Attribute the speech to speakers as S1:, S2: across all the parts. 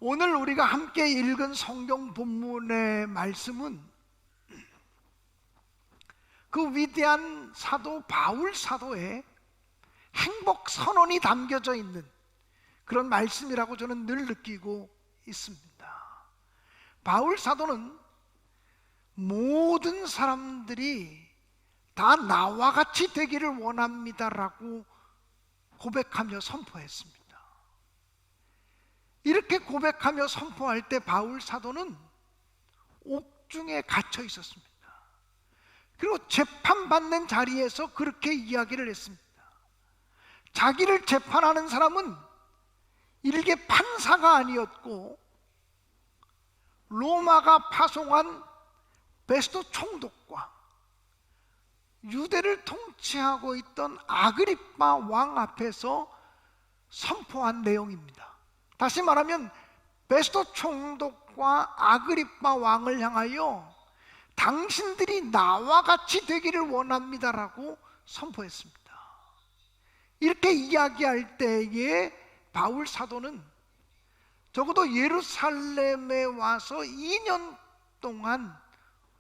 S1: 오늘 우리가 함께 읽은 성경 본문의 말씀은 그 위대한 사도 바울 사도의 행복 선언이 담겨져 있는 그런 말씀이라고 저는 늘 느끼고 있습니다. 바울 사도는 모든 사람들이 다 나와 같이 되기를 원합니다라고 고백하며 선포했습니다. 이렇게 고백하며 선포할 때 바울 사도는 옥중에 갇혀 있었습니다. 그리고 재판받는 자리에서 그렇게 이야기를 했습니다. 자기를 재판하는 사람은 일개 판사가 아니었고 로마가 파송한 베스도 총독과 유대를 통치하고 있던 아그리빠 왕 앞에서 선포한 내용입니다. 다시 말하면 베스도 총독과 아그리빠 왕을 향하여 당신들이 나와 같이 되기를 원합니다라고 선포했습니다. 이렇게 이야기할 때에 바울 사도는 적어도 예루살렘에 와서 2년 동안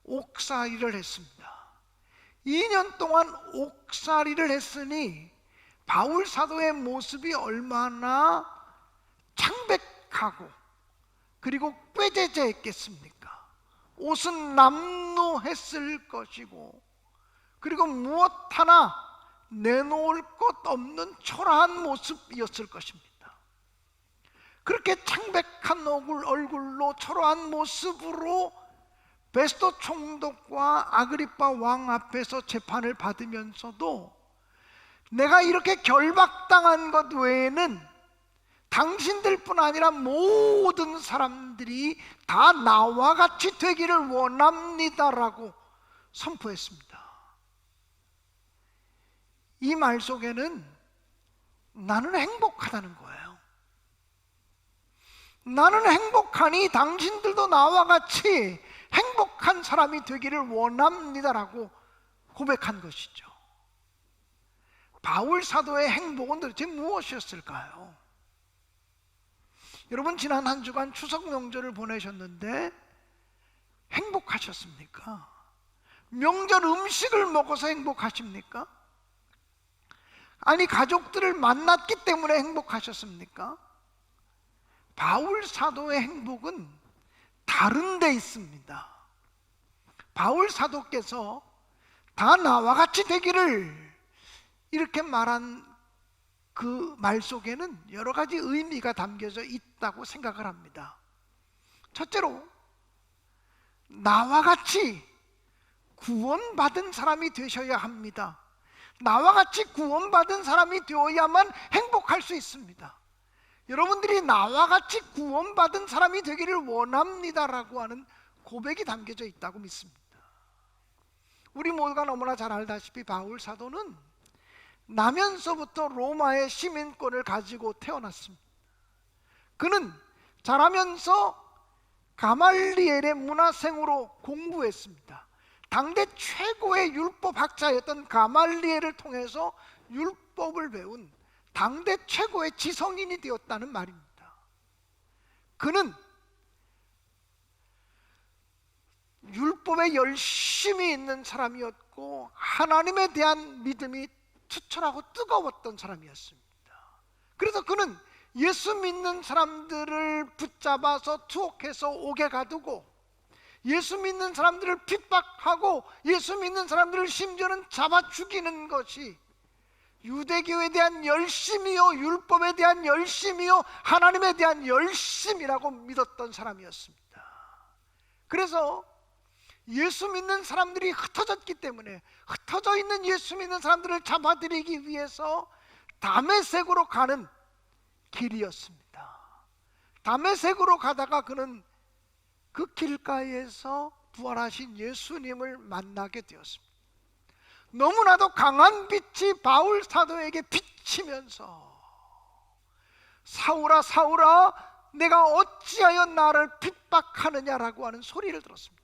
S1: 옥살이를 했습니다. 2년 동안 옥살이를 했으니 바울 사도의 모습이 얼마나 창백하고 그리고 꾀죄죄했겠습니까? 옷은 남루했을 것이고 그리고 무엇 하나 내놓을 것 없는 초라한 모습이었을 것입니다. 그렇게 창백한 얼굴로 초라한 모습으로 베스도 총독과 아그리빠 왕 앞에서 재판을 받으면서도 내가 이렇게 결박당한 것 외에는 당신들뿐 아니라 모든 사람들이 다 나와 같이 되기를 원합니다라고 선포했습니다. 이 말 속에는 나는 행복하다는 거예요. 나는 행복하니 당신들도 나와 같이 행복한 사람이 되기를 원합니다라고 고백한 것이죠. 바울 사도의 행복은 도대체 무엇이었을까요? 여러분, 지난 한 주간 추석 명절을 보내셨는데 행복하셨습니까? 명절 음식을 먹어서 행복하십니까? 아니, 가족들을 만났기 때문에 행복하셨습니까? 바울 사도의 행복은 다른 데 있습니다. 바울 사도께서 다 나와 같이 되기를 이렇게 말한 그 말 속에는 여러 가지 의미가 담겨져 있다고 생각을 합니다. 첫째로, 나와 같이 구원받은 사람이 되셔야 합니다. 나와 같이 구원받은 사람이 되어야만 행복할 수 있습니다. 여러분들이 나와 같이 구원받은 사람이 되기를 원합니다라고 하는 고백이 담겨져 있다고 믿습니다. 우리 모두가 너무나 잘 알다시피 바울 사도는 나면서부터 로마의 시민권을 가지고 태어났습니다. 그는 자라면서 가말리엘의 문화생으로 공부했습니다. 당대 최고의 율법학자였던 가말리엘을 통해서 율법을 배운 당대 최고의 지성인이 되었다는 말입니다. 그는 율법에 열심히 있는 사람이었고 하나님에 대한 믿음이 투철하고 뜨거웠던 사람이었습니다. 그래서 그는 예수 믿는 사람들을 붙잡아서 투옥해서 옥에 가두고 예수 믿는 사람들을 핍박하고 예수 믿는 사람들을 심지어는 잡아 죽이는 것이 유대교에 대한 열심이요, 율법에 대한 열심이요, 하나님에 대한 열심이라고 믿었던 사람이었습니다. 그래서 예수 믿는 사람들이 흩어졌기 때문에 흩어져 있는 예수 믿는 사람들을 잡아들이기 위해서 다메섹으로 가는 길이었습니다. 다메섹으로 가다가 그는 그 길가에서 부활하신 예수님을 만나게 되었습니다. 너무나도 강한 빛이 바울 사도에게 비치면서 사울아 사울아 내가 어찌하여 나를 핍박하느냐라고 하는 소리를 들었습니다.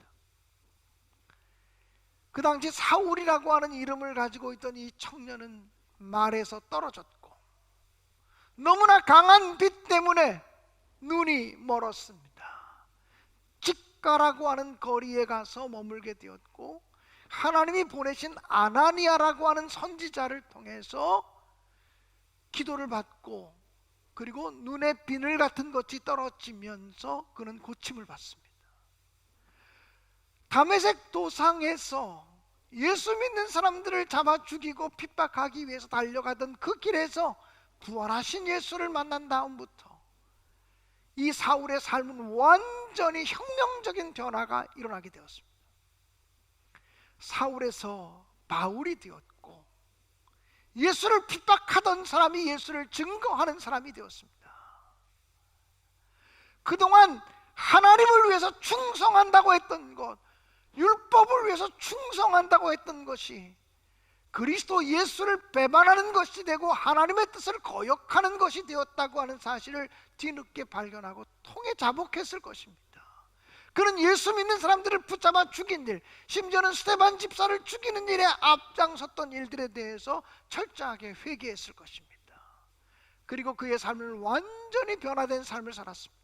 S1: 그 당시 사울이라고 하는 이름을 가지고 있던 이 청년은 말에서 떨어졌고 너무나 강한 빛 때문에 눈이 멀었습니다. 직가라고 하는 거리에 가서 머물게 되었고, 하나님이 보내신 아나니아라고 하는 선지자를 통해서 기도를 받고, 그리고 눈에 비늘 같은 것이 떨어지면서 그는 고침을 받습니다. 다메섹 도상에서 예수 믿는 사람들을 잡아 죽이고 핍박하기 위해서 달려가던 그 길에서 부활하신 예수를 만난 다음부터 이 사울의 삶은 완전히 혁명적인 변화가 일어나게 되었습니다. 사울에서 바울이 되었고, 예수를 핍박하던 사람이 예수를 증거하는 사람이 되었습니다. 그동안 하나님을 위해서 충성한다고 했던 것, 율법을 위해서 충성한다고 했던 것이 그리스도 예수를 배반하는 것이 되고 하나님의 뜻을 거역하는 것이 되었다고 하는 사실을 뒤늦게 발견하고 통에 자복했을 것입니다. 그는 예수 믿는 사람들을 붙잡아 죽인 일, 심지어는 스데반 집사를 죽이는 일에 앞장섰던 일들에 대해서 철저하게 회개했을 것입니다. 그리고 그의 삶을 완전히 변화된 삶을 살았습니다.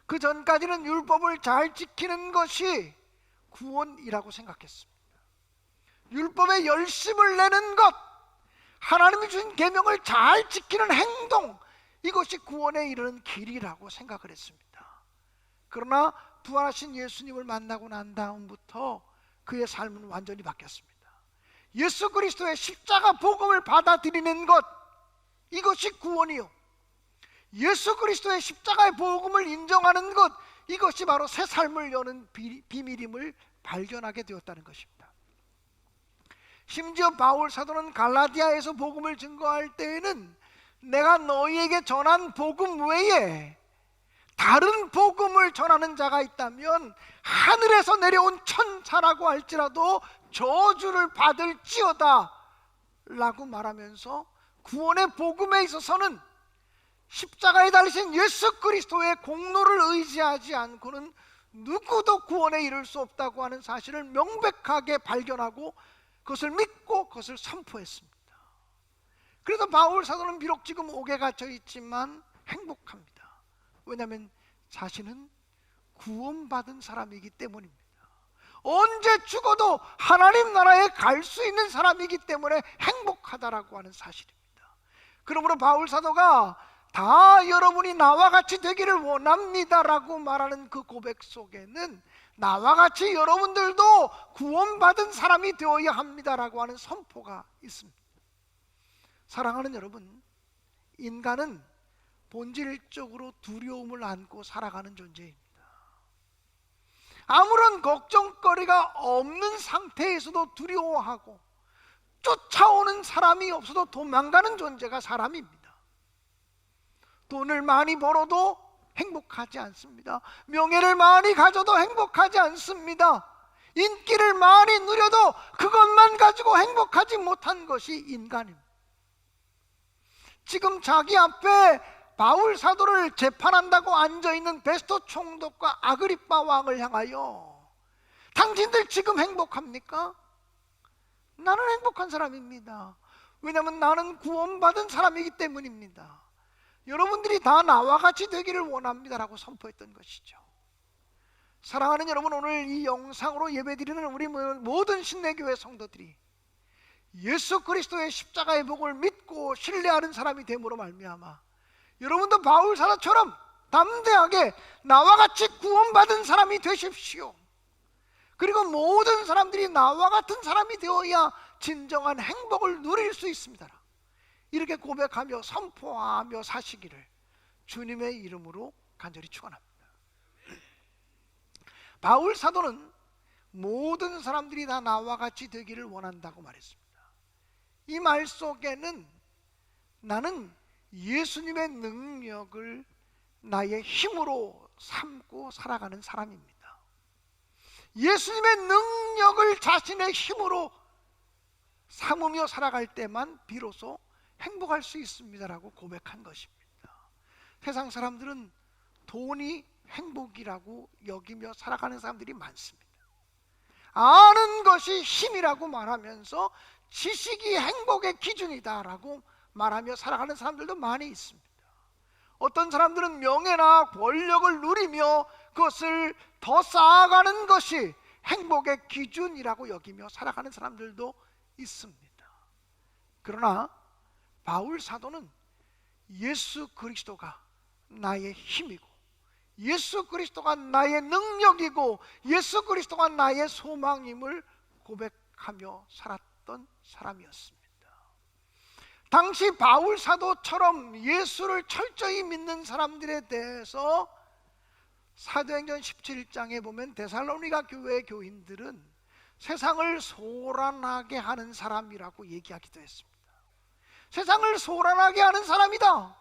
S1: 그 전까지는 율법을 잘 지키는 것이 구원이라고 생각했습니다. 율법에 열심을 내는 것, 하나님이 주신 계명을 잘 지키는 행동, 이것이 구원에 이르는 길이라고 생각을 했습니다. 그러나 부활하신 예수님을 만나고 난 다음부터 그의 삶은 완전히 바뀌었습니다. 예수 그리스도의 십자가 복음을 받아들이는 것, 이것이 구원이요, 예수 그리스도의 십자가의 복음을 인정하는 것, 이것이 바로 새 삶을 여는 비밀임을 발견하게 되었다는 것입니다. 심지어 바울 사도는 갈라디아에서 복음을 증거할 때에는 내가 너희에게 전한 복음 외에 다른 복음을 전하는 자가 있다면 하늘에서 내려온 천사라고 할지라도 저주를 받을지어다 라고 말하면서 구원의 복음에 있어서는 십자가에 달리신 예수 그리스도의 공로를 의지하지 않고는 누구도 구원에 이를 수 없다고 하는 사실을 명백하게 발견하고 그것을 믿고 그것을 선포했습니다. 그래서 바울 사도는 비록 지금 옥에 갇혀 있지만 행복합니다. 왜냐하면 자신은 구원받은 사람이기 때문입니다. 언제 죽어도 하나님 나라에 갈 수 있는 사람이기 때문에 행복하다라고 하는 사실입니다. 그러므로 바울 사도가 다 여러분이 나와 같이 되기를 원합니다라고 말하는 그 고백 속에는 나와 같이 여러분들도 구원받은 사람이 되어야 합니다라고 하는 선포가 있습니다. 사랑하는 여러분, 인간은 본질적으로 두려움을 안고 살아가는 존재입니다. 아무런 걱정거리가 없는 상태에서도 두려워하고 쫓아오는 사람이 없어도 도망가는 존재가 사람입니다. 돈을 많이 벌어도 행복하지 않습니다. 명예를 많이 가져도 행복하지 않습니다. 인기를 많이 누려도 그것만 가지고 행복하지 못한 것이 인간입니다. 지금 자기 앞에 바울 사도를 재판한다고 앉아있는 베스토 총독과 아그리빠 왕을 향하여 당신들 지금 행복합니까? 나는 행복한 사람입니다. 왜냐하면 나는 구원받은 사람이기 때문입니다. 여러분들이 다 나와 같이 되기를 원합니다라고 선포했던 것이죠. 사랑하는 여러분, 오늘 이 영상으로 예배드리는 우리 모든 신내교회 성도들이 예수 그리스도의 십자가의 복을 믿고 신뢰하는 사람이 됨으로 말미암아 여러분도 바울 사도처럼 담대하게 나와 같이 구원받은 사람이 되십시오. 그리고 모든 사람들이 나와 같은 사람이 되어야 진정한 행복을 누릴 수 있습니다. 이렇게 고백하며 선포하며 사시기를 주님의 이름으로 간절히 축원합니다. 바울 사도는 모든 사람들이 다 나와 같이 되기를 원한다고 말했습니다. 이 말 속에는 나는 예수님의 능력을 나의 힘으로 삼고 살아가는 사람입니다. 예수님의 능력을 자신의 힘으로 삼으며 살아갈 때만 비로소 행복할 수 있습니다라고 고백한 것입니다. 세상 사람들은 돈이 행복이라고 여기며 살아가는 사람들이 많습니다. 아는 것이 힘이라고 말하면서 지식이 행복의 기준이다라고 말하며 살아가는 사람들도 많이 있습니다. 어떤 사람들은 명예나 권력을 누리며 그것을 더 쌓아가는 것이 행복의 기준이라고 여기며 살아가는 사람들도 있습니다. 그러나 바울 사도는 예수 그리스도가 나의 힘이고, 예수 그리스도가 나의 능력이고, 예수 그리스도가 나의 소망임을 고백하며 살았던 사람이었습니다. 당시 바울 사도처럼 예수를 철저히 믿는 사람들에 대해서 사도행전 17장에 보면 데살로니가 교회의 교인들은 세상을 소란하게 하는 사람이라고 얘기하기도 했습니다. 세상을 소란하게 하는 사람이다.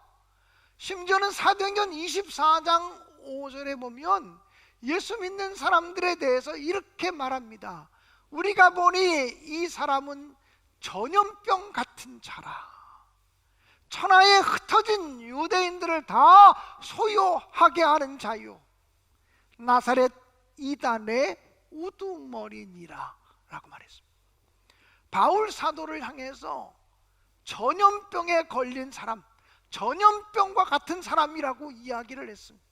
S1: 심지어는 사도행전 24장 5절에 보면 예수 믿는 사람들에 대해서 이렇게 말합니다. 우리가 보니 이 사람은 전염병 같은 자라. 천하에 흩어진 유대인들을 다 소요하게 하는 자요, 나사렛 이단의 우두머리니라 라고 말했습니다. 바울 사도를 향해서 전염병에 걸린 사람, 전염병과 같은 사람이라고 이야기를 했습니다.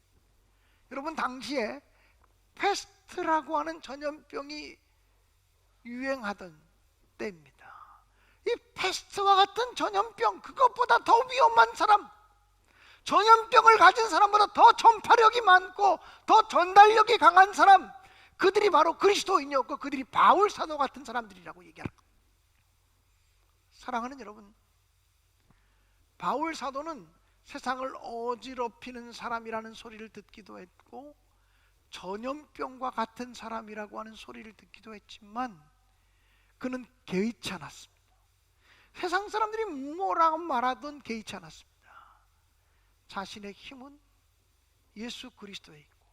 S1: 여러분, 당시에 패스트라고 하는 전염병이 유행하던 때입니다. 이 패스트와 같은 전염병, 그것보다 더 위험한 사람, 전염병을 가진 사람보다 더 전파력이 많고 더 전달력이 강한 사람, 그들이 바로 그리스도인이었고 그들이 바울 사도 같은 사람들이라고 얘기합니다. 사랑하는 여러분, 바울 사도는 세상을 어지럽히는 사람이라는 소리를 듣기도 했고 전염병과 같은 사람이라고 하는 소리를 듣기도 했지만 그는 개의치 않았습니다. 세상 사람들이 뭐라고 말하든 개의치 않았습니다. 자신의 힘은 예수 그리스도에 있고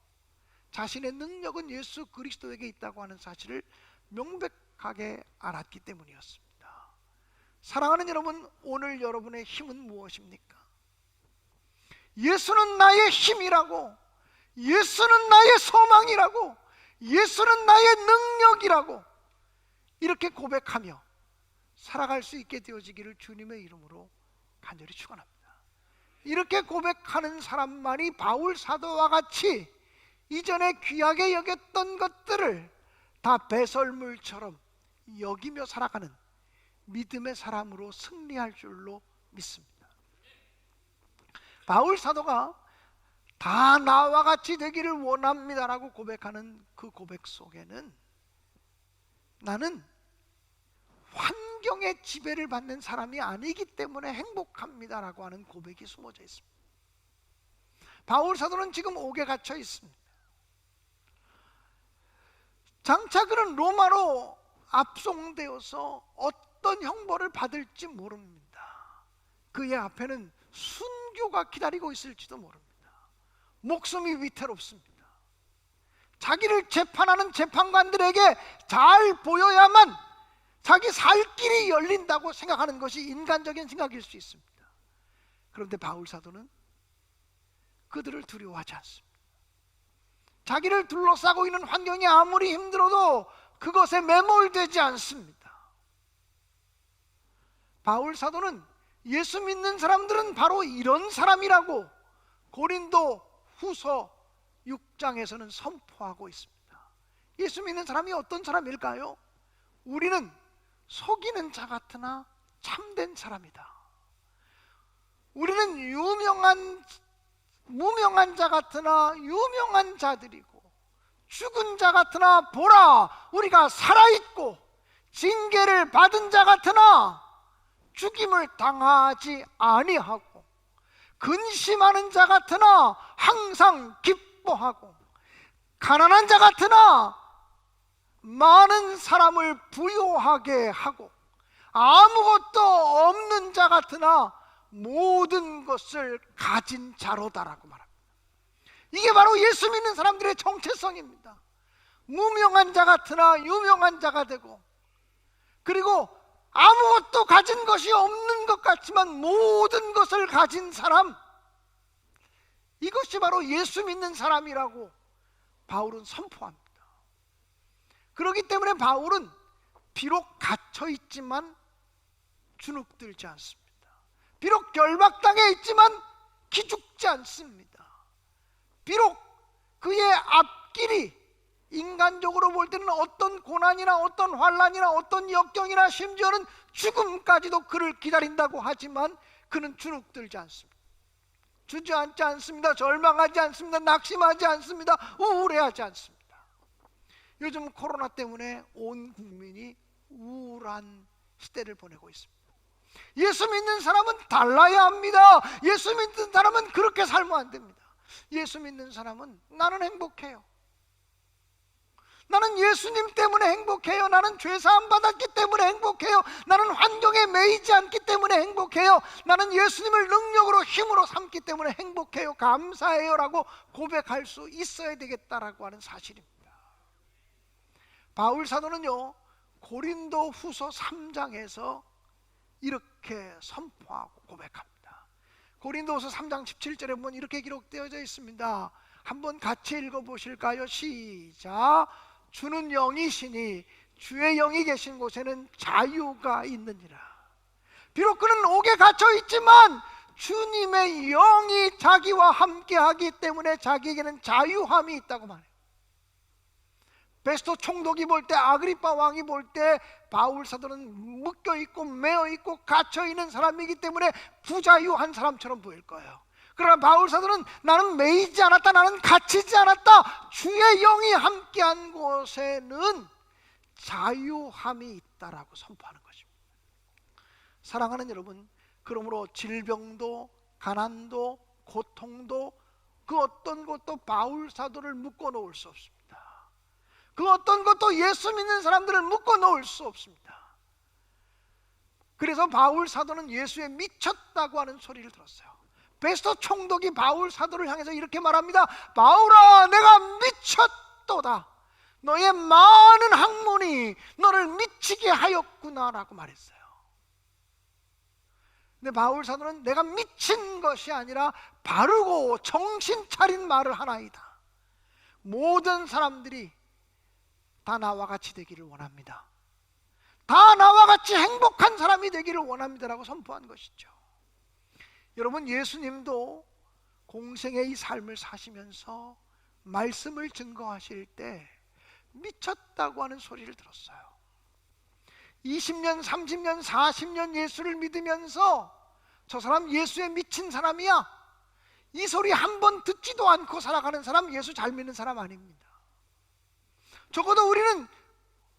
S1: 자신의 능력은 예수 그리스도에게 있다고 하는 사실을 명백하게 알았기 때문이었습니다. 사랑하는 여러분, 오늘 여러분의 힘은 무엇입니까? 예수는 나의 힘이라고, 예수는 나의 소망이라고, 예수는 나의 능력이라고 이렇게 고백하며 살아갈 수 있게 되어지기를 주님의 이름으로 간절히 축원합니다. 이렇게 고백하는 사람만이 바울 사도와 같이 이전에 귀하게 여겼던 것들을 다 배설물처럼 여기며 살아가는 믿음의 사람으로 승리할 줄로 믿습니다. 바울 사도가 다 나와 같이 되기를 원합니다라고 고백하는 그 고백 속에는 나는 환경의 지배를 받는 사람이 아니기 때문에 행복합니다라고 하는 고백이 숨어져 있습니다. 바울 사도는 지금 옥에 갇혀 있습니다. 장차 그는 로마로 압송되어서 어떤 형벌을 받을지 모릅니다. 그의 앞에는 순교가 기다리고 있을지도 모릅니다. 목숨이 위태롭습니다. 자기를 재판하는 재판관들에게 잘 보여야만 자기 살 길이 열린다고 생각하는 것이 인간적인 생각일 수 있습니다. 그런데 바울 사도는 그들을 두려워하지 않습니다. 자기를 둘러싸고 있는 환경이 아무리 힘들어도 그것에 매몰되지 않습니다. 바울 사도는 예수 믿는 사람들은 바로 이런 사람이라고 고린도 후서 6장에서는 선포하고 있습니다. 예수 믿는 사람이 어떤 사람일까요? 우리는 속이는 자 같으나 참된 사람이다. 우리는 무명한 자 같으나 유명한 자들이고 죽은 자 같으나 보라 우리가 살아있고 징계를 받은 자 같으나 죽임을 당하지 아니하고 근심하는 자 같으나 항상 기뻐하고 가난한 자 같으나 많은 사람을 부요하게 하고 아무것도 없는 자 같으나 모든 것을 가진 자로다라고 말합니다. 이게 바로 예수 믿는 사람들의 정체성입니다. 무명한 자 같으나 유명한 자가 되고 그리고 아무것도 가진 것이 없는 것 같지만 모든 것을 가진 사람, 이것이 바로 예수 믿는 사람이라고 바울은 선포합니다. 그렇기 때문에 바울은 비록 갇혀 있지만 주눅들지 않습니다. 비록 결박당해 있지만 기죽지 않습니다. 비록 그의 앞길이 인간적으로 볼 때는 어떤 고난이나 어떤 환난이나 어떤 역경이나 심지어는 죽음까지도 그를 기다린다고 하지만 그는 주눅들지 않습니다. 주저앉지 않습니다. 절망하지 않습니다. 낙심하지 않습니다. 우울해하지 않습니다. 요즘 코로나 때문에 온 국민이 우울한 시대를 보내고 있습니다. 예수 믿는 사람은 달라야 합니다. 예수 믿는 사람은 그렇게 살면 안 됩니다. 예수 믿는 사람은 나는 행복해요. 나는 예수님 때문에 행복해요. 나는 죄사함 받았기 때문에 행복해요. 나는 환경에 매이지 않기 때문에 행복해요. 나는 예수님을 능력으로 힘으로 삼기 때문에 행복해요. 감사해요 라고 고백할 수 있어야 되겠다라고 하는 사실입니다. 바울 사도는요, 고린도 후서 3장에서 이렇게 선포하고 고백합니다. 고린도후서 3장 17절에 보면 이렇게 기록되어져 있습니다. 한번 같이 읽어보실까요? 시작. 주는 영이시니 주의 영이 계신 곳에는 자유가 있느니라. 비록 그는 옥에 갇혀 있지만 주님의 영이 자기와 함께하기 때문에 자기에게는 자유함이 있다고 말해요. 베스토 총독이 볼 때, 아그리파 왕이 볼 때 바울 사도는 묶여있고 매어있고 갇혀있는 사람이기 때문에 부자유한 사람처럼 보일 거예요. 그러나 바울 사도는 나는 매이지 않았다, 나는 갇히지 않았다, 주의 영이 함께한 곳에는 자유함이 있다라고 선포하는 것입니다. 사랑하는 여러분, 그러므로 질병도 가난도 고통도 그 어떤 것도 바울 사도를 묶어 놓을 수 없습니다. 그 어떤 것도 예수 믿는 사람들을 묶어 놓을 수 없습니다. 그래서 바울 사도는 예수에 미쳤다고 하는 소리를 들었어요. 베스토 총독이 바울 사도를 향해서 이렇게 말합니다. 바울아, 내가 미쳤도다. 너의 많은 학문이 너를 미치게 하였구나 라고 말했어요. 근데 바울 사도는 내가 미친 것이 아니라 바르고 정신 차린 말을 하나이다. 모든 사람들이 다 나와 같이 되기를 원합니다. 다 나와 같이 행복한 사람이 되기를 원합니다 라고 선포한 것이죠. 여러분, 예수님도 공생의 이 삶을 사시면서 말씀을 증거하실 때 미쳤다고 하는 소리를 들었어요. 20년, 30년, 40년 예수를 믿으면서 저 사람 예수에 미친 사람이야, 이 소리 한 번 듣지도 않고 살아가는 사람 예수 잘 믿는 사람 아닙니다. 적어도 우리는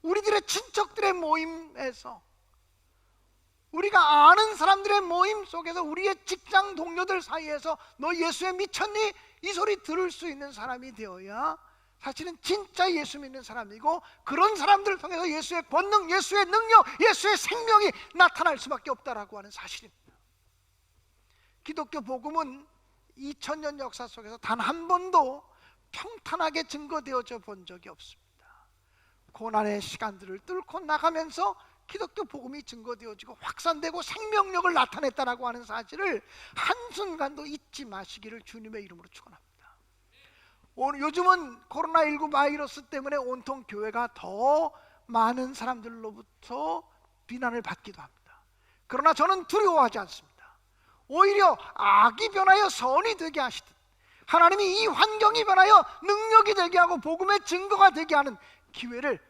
S1: 우리들의 친척들의 모임에서, 우리가 아는 사람들의 모임 속에서, 우리의 직장 동료들 사이에서 너 예수에 미쳤니? 이 소리 들을 수 있는 사람이 되어야 사실은 진짜 예수 믿는 사람이고, 그런 사람들을 통해서 예수의 권능, 예수의 능력, 예수의 생명이 나타날 수밖에 없다라고 하는 사실입니다. 기독교 복음은 2000년 역사 속에서 단 한 번도 평탄하게 증거되어져 본 적이 없습니다. 고난의 시간들을 뚫고 나가면서 기독교 복음이 증거되어지고 확산되고 생명력을 나타냈다라고 하는 사실을 한순간도 잊지 마시기를 주님의 이름으로 축원합니다. 요즘은 코로나19 바이러스 때문에 온통 교회가 더 많은 사람들로부터 비난을 받기도 합니다. 그러나 저는 두려워하지 않습니다. 오히려 악이 변하여 선이 되게 하시듯 하나님이 이 환경이 변하여 능력이 되게 하고 복음의 증거가 되게 하는 기회를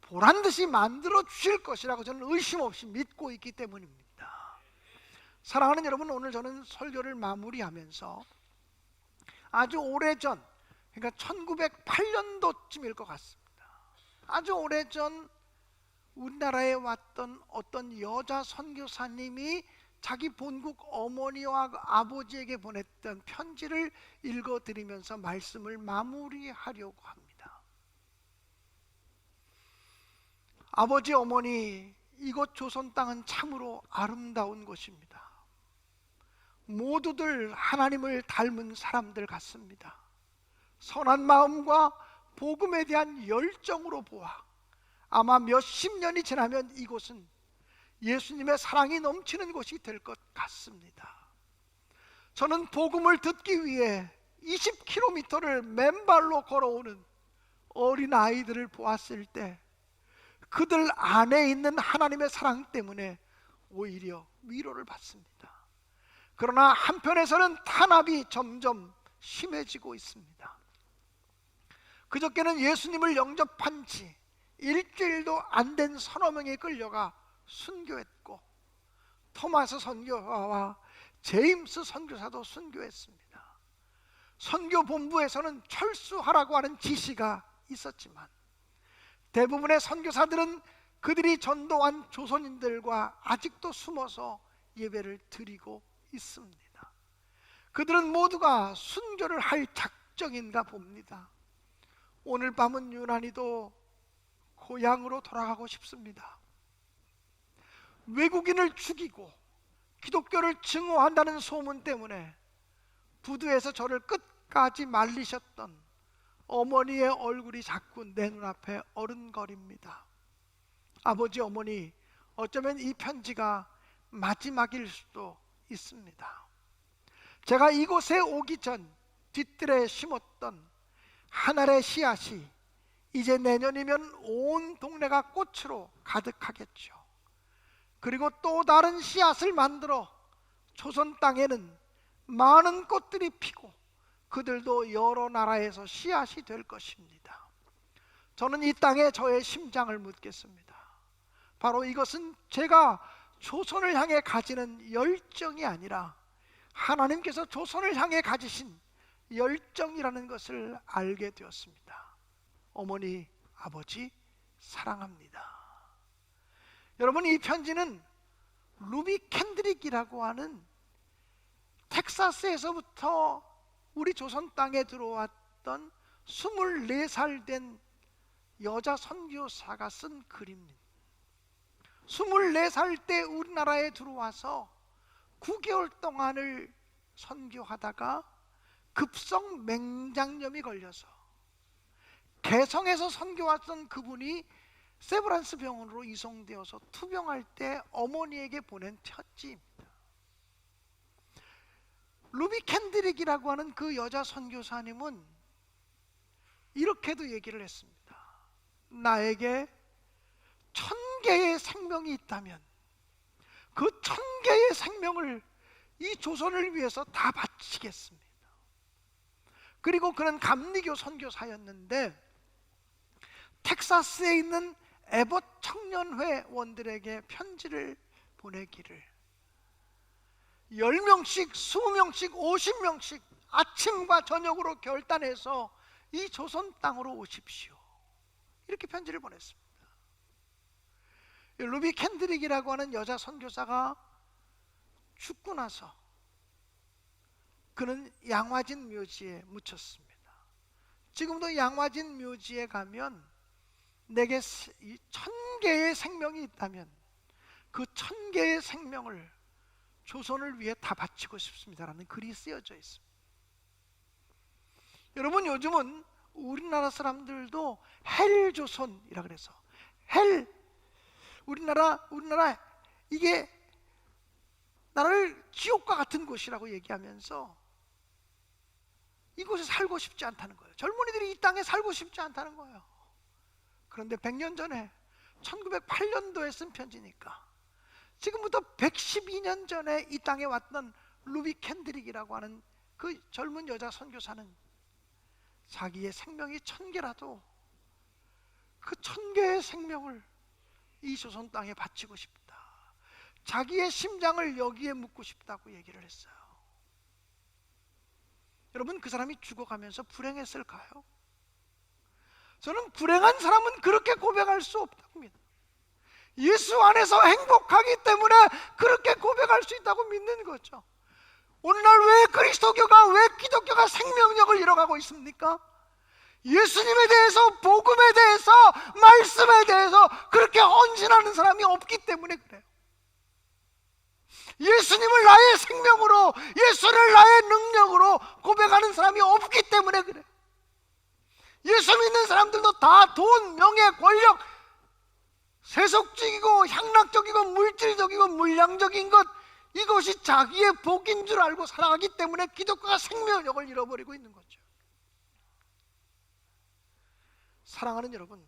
S1: 보란듯이 만들어 주실 것이라고 저는 의심 없이 믿고 있기 때문입니다. 사랑하는 여러분, 오늘 저는 설교를 마무리하면서 아주 오래전, 그러니까 1908년도쯤일 것 같습니다. 아주 오래전 우리나라에 왔던 어떤 여자 선교사님이 자기 본국 어머니와 아버지에게 보냈던 편지를 읽어드리면서 말씀을 마무리하려고 합니다. 아버지, 어머니, 이곳 조선 땅은 참으로 아름다운 곳입니다. 모두들 하나님을 닮은 사람들 같습니다. 선한 마음과 복음에 대한 열정으로 보아 아마 몇십 년이 지나면 이곳은 예수님의 사랑이 넘치는 곳이 될 것 같습니다. 저는 복음을 듣기 위해 20km를 맨발로 걸어오는 어린 아이들을 보았을 때 그들 안에 있는 하나님의 사랑 때문에 오히려 위로를 받습니다. 그러나 한편에서는 탄압이 점점 심해지고 있습니다. 그저께는 예수님을 영접한 지 일주일도 안 된 서너 명이 끌려가 순교했고, 토마스 선교사와 제임스 선교사도 순교했습니다. 선교본부에서는 철수하라고 하는 지시가 있었지만 대부분의 선교사들은 그들이 전도한 조선인들과 아직도 숨어서 예배를 드리고 있습니다. 그들은 모두가 순교를 할 작정인가 봅니다. 오늘 밤은 유난히도 고향으로 돌아가고 싶습니다. 외국인을 죽이고 기독교를 증오한다는 소문 때문에 부두에서 저를 끝까지 말리셨던 어머니의 얼굴이 자꾸 내 눈앞에 어른거립니다. 아버지, 어머니, 어쩌면 이 편지가 마지막일 수도 있습니다. 제가 이곳에 오기 전 뒤뜰에 심었던 한 알의 씨앗이 이제 내년이면 온 동네가 꽃으로 가득하겠죠. 그리고 또 다른 씨앗을 만들어 조선 땅에는 많은 꽃들이 피고 그들도 여러 나라에서 씨앗이 될 것입니다. 저는 이 땅에 저의 심장을 묻겠습니다. 바로 이것은 제가 조선을 향해 가지는 열정이 아니라 하나님께서 조선을 향해 가지신 열정이라는 것을 알게 되었습니다. 어머니, 아버지, 사랑합니다. 여러분, 이 편지는 루비 캔드릭이라고 하는 텍사스에서부터 우리 조선 땅에 들어왔던 24살 된 여자 선교사가 쓴 글입니다. 24살 때 우리나라에 들어와서 9개월 동안을 선교하다가 급성 맹장염이 걸려서 개성에서 선교 왔던 그분이 세브란스 병원으로 이송되어서 투병할 때 어머니에게 보낸 편지입니다. 루비 캔드릭이라고 하는 그 여자 선교사님은 이렇게도 얘기를 했습니다. 나에게 1000개의 생명이 있다면 그 1000개의 생명을 이 조선을 위해서 다 바치겠습니다. 그리고 그는 감리교 선교사였는데 텍사스에 있는 에봇 청년회원들에게 편지를 보내기를 10명씩, 20명씩, 50명씩 아침과 저녁으로 결단해서 이 조선 땅으로 오십시오. 이렇게 편지를 보냈습니다. 루비 캔드릭이라고 하는 여자 선교사가 죽고 나서 그는 양화진 묘지에 묻혔습니다. 지금도 양화진 묘지에 가면 내게 1000개의 생명이 있다면 그 1000개의 생명을 조선을 위해 다 바치고 싶습니다라는 글이 쓰여져 있습니다. 여러분, 요즘은 우리나라 사람들도 헬조선이라 그래서 우리나라 이게 나라를 지옥과 같은 곳이라고 얘기하면서 이곳에 살고 싶지 않다는 거예요. 젊은이들이 이 땅에 살고 싶지 않다는 거예요. 그런데 100년 전에 1908년도에 쓴 편지니까 지금부터 112년 전에 이 땅에 왔던 루비 캔드릭이라고 하는 그 젊은 여자 선교사는 자기의 생명이 1000개라도 그 1000개의 생명을 이 조선 땅에 바치고 싶다, 자기의 심장을 여기에 묻고 싶다고 얘기를 했어요. 여러분, 그 사람이 죽어가면서 불행했을까요? 저는 불행한 사람은 그렇게 고백할 수 없다고 믿어요. 예수 안에서 행복하기 때문에 그렇게 고백할 수 있다고 믿는 거죠. 오늘날 왜 그리스도교가, 왜 기독교가 생명력을 잃어가고 있습니까? 예수님에 대해서, 복음에 대해서, 말씀에 대해서 그렇게 헌신하는 사람이 없기 때문에 그래요. 예수님을 나의 생명으로, 예수를 나의 능력으로 고백하는 사람이 없기 때문에 그래요. 예수 믿는 사람들도 다 돈, 명예, 권력, 세속적이고 향락적이고 물질적이고 물량적인 것, 이것이 자기의 복인 줄 알고 살아가기 때문에 기독교가 생명력을 잃어버리고 있는 거죠. 사랑하는 여러분,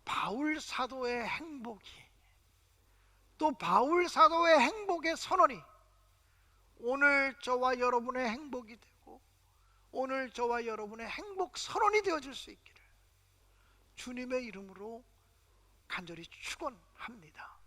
S1: 바울 사도의 행복이, 또 바울 사도의 행복의 선언이 오늘 저와 여러분의 행복이 되고 오늘 저와 여러분의 행복 선언이 되어질 수 있기를 주님의 이름으로 간절히 축원합니다.